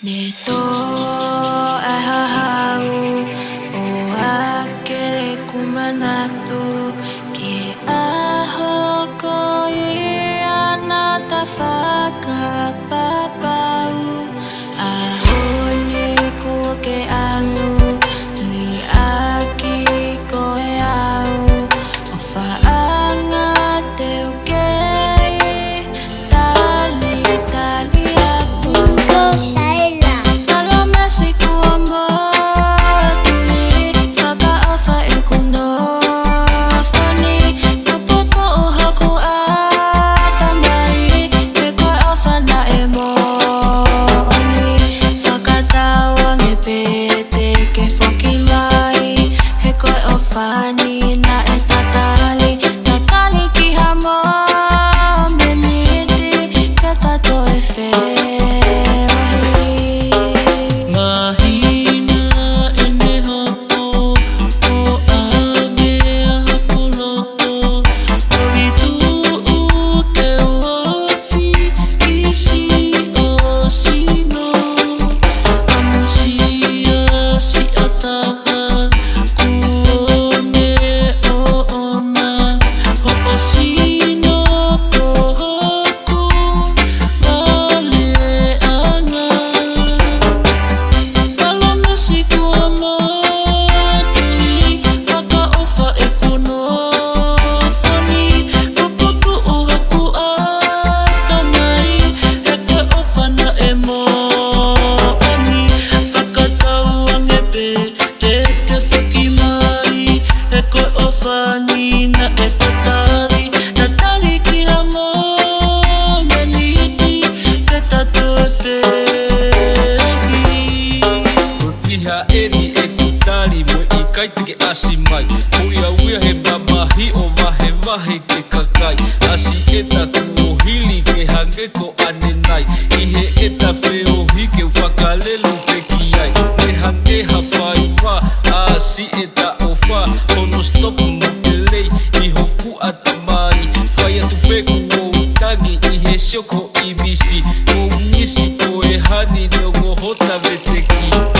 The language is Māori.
Neto ahahau o akere kumanato ke ahoko I anata whakapapau ahoni ko ke alu ni aki koe au o whaanga te ukei tali tali aku Talo Mexico amor tuli whakaawha e kuno whani Pupupo o haku a tamai Ke koe awha na e moni Whakatawa me pete ke whoki mai He koe o whani na e tatali Tatali ki hamo me niti Ke tato e whee Kai te ke asi mai Uia uia he mamahi o wahe wahe ke kakai Asi e taku o hili ke hange ko ane nai I he e ta wheo hi ke whakalelu pe ki ai Me hange hawhai wā Asi e ta o wha Hono stopu mo pelei I hoku atamai Whai atu peku o utangi I he sioko I misi O nisi o e hani Neo hota vete ki